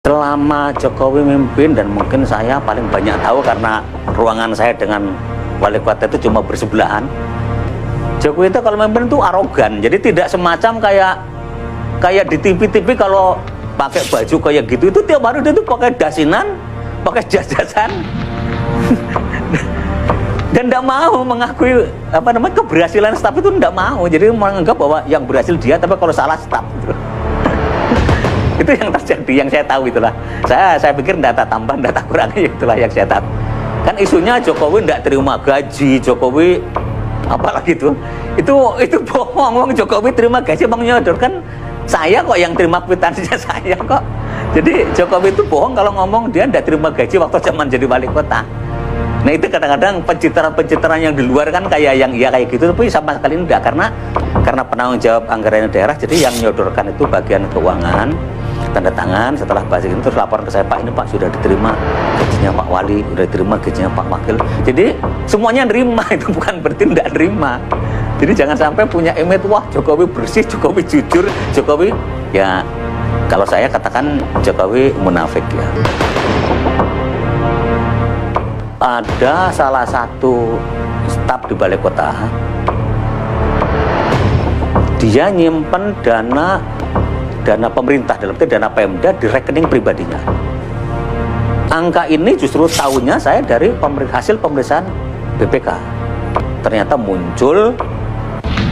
Selama Jokowi mimpin, dan mungkin saya paling banyak tahu karena ruangan saya dengan wali kota itu cuma bersebelahan. Jokowi itu kalau mimpin itu arogan, jadi tidak semacam kayak di TV-TV kalau pakai baju kayak gitu, itu tiap hari dia tuh pakai dasinan, pakai jas-jasan. Dan tidak mau mengakui keberhasilan staf itu, tidak mau. Jadi menganggap bahwa yang berhasil dia, tapi kalau salah staf gitu. Itu yang terjadi, yang saya tahu itulah. Saya pikir data tambahan, data kurangnya itulah yang saya tahu. Kan isunya Jokowi tidak terima gaji, Jokowi apalagi itu bohong. Jokowi terima gaji, Bang nyodorkan saya kok yang terima kwitansinya saya kok. Jadi Jokowi itu bohong kalau ngomong dia tidak terima gaji waktu zaman jadi wali kota. Nah itu kadang-kadang pencitraan yang di luar kan kayak yang iya kayak gitu, tapi sama sekali enggak, karena penanggung jawab anggaran daerah. Jadi yang nyodorkan itu bagian keuangan, tanda tangan, setelah bahas itu terus laporan ke saya, Pak ini Pak sudah diterima gajinya Pak Wali, sudah diterima gajinya Pak Wakil. Jadi semuanya nerima, itu bukan berarti tidak nerima. Jadi jangan sampai punya image, wah Jokowi bersih, Jokowi jujur, Jokowi ya, kalau saya katakan Jokowi munafik ya. Ada salah satu staf di balai kota, dia nyimpen dana pemerintah, dalam arti dana Pemda di rekening pribadinya. Angka ini justru tahunya saya dari hasil pemeriksaan BPK. Ternyata muncul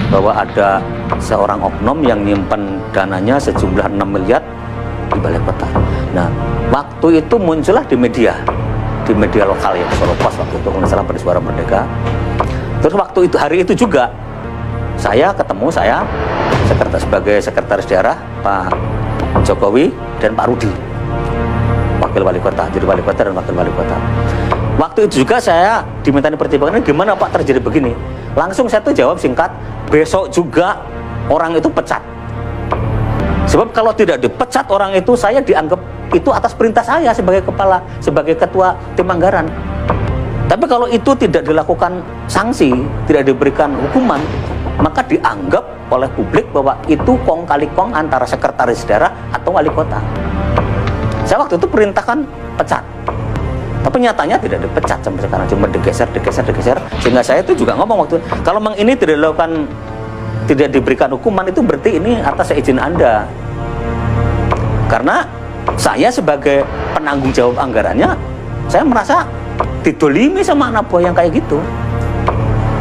bahwa ada seorang oknum yang nyimpen dananya sejumlah 6 miliar di balai kota. Nah, waktu itu muncullah di media lokal ya, Solo Pos waktu itu, kalau nggak salah, pada Suara Merdeka. Terus waktu itu, hari itu juga saya ketemu sebagai sekretaris daerah Pak Jokowi dan Pak Rudi, wakil wali kota, jadi wali kota dan wakil wali kota. Waktu itu juga saya diminta pertimbangan, gimana Pak terjadi begini. Langsung saya tuh jawab singkat, besok juga orang itu pecat. Sebab kalau tidak dipecat orang itu, saya dianggap itu atas perintah saya sebagai ketua tim anggaran. Tapi kalau itu tidak dilakukan sanksi, tidak diberikan hukuman, maka dianggap oleh publik bahwa itu kong kali kong antara sekretaris daerah atau wali kota. Saya waktu itu perintahkan pecat, tapi nyatanya tidak dipecat sampai sekarang, cuma digeser. Sehingga saya itu juga ngomong waktu, kalau memang ini tidak dilakukan, tidak diberikan hukuman, itu berarti ini atas izin Anda. Karena saya sebagai penanggung jawab anggarannya, saya merasa didolimi sama anak buah yang kayak gitu.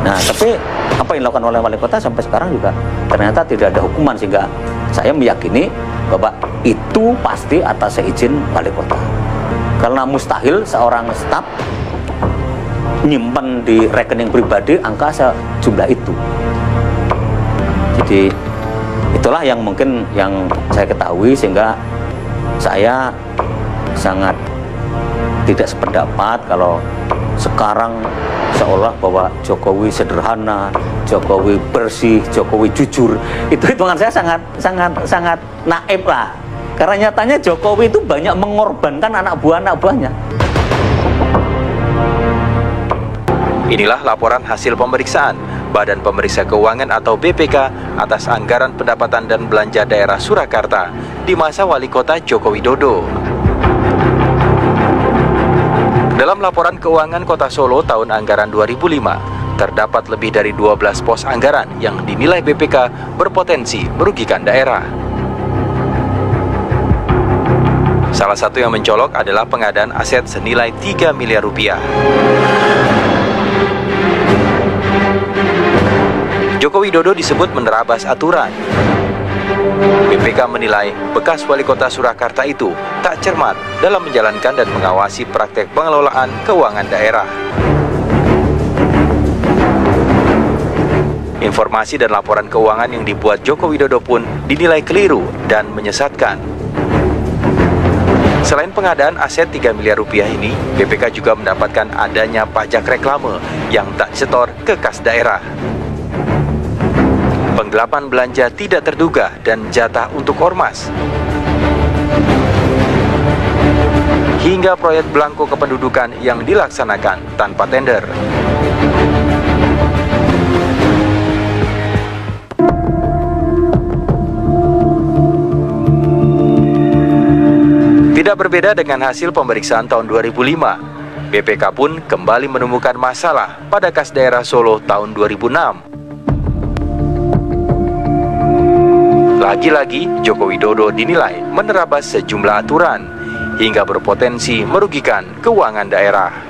Nah, tapi apa yang dilakukan oleh wali kota sampai sekarang juga ternyata tidak ada hukuman, sehingga saya meyakini bahwa itu pasti atas izin wali kota. Karena mustahil seorang staf nyimpen di rekening pribadi angka sejumlah itu. Jadi itulah yang mungkin yang saya ketahui, sehingga saya sangat tidak sependapat kalau sekarang seolah bahwa Jokowi sederhana, Jokowi bersih, Jokowi jujur. Itu hitungan saya sangat naif lah. Karena nyatanya Jokowi itu banyak mengorbankan anak buahnya. Inilah laporan hasil pemeriksaan Badan Pemeriksa Keuangan atau BPK atas anggaran pendapatan dan belanja daerah Surakarta di masa Wali Kota Joko Widodo. Dalam laporan keuangan Kota Solo tahun anggaran 2005, terdapat lebih dari 12 pos anggaran yang dinilai BPK berpotensi merugikan daerah. Salah satu yang mencolok adalah pengadaan aset senilai 3 miliar rupiah. Joko Widodo disebut menerabas aturan. BPK menilai bekas wali kota Surakarta itu tak cermat dalam menjalankan dan mengawasi praktek pengelolaan keuangan daerah. Informasi dan laporan keuangan yang dibuat Joko Widodo pun dinilai keliru dan menyesatkan. Selain pengadaan aset 3 miliar rupiah ini, BPK juga mendapatkan adanya pajak reklame yang tak disetor ke kas daerah. Penggelapan belanja tidak terduga dan jatah untuk ormas. Hingga proyek belangko kependudukan yang dilaksanakan tanpa tender. Tidak berbeda dengan hasil pemeriksaan tahun 2005, BPK pun kembali menemukan masalah pada kas daerah Solo tahun 2006. Lagi-lagi, Joko Widodo dinilai menerabas sejumlah aturan hingga berpotensi merugikan keuangan daerah.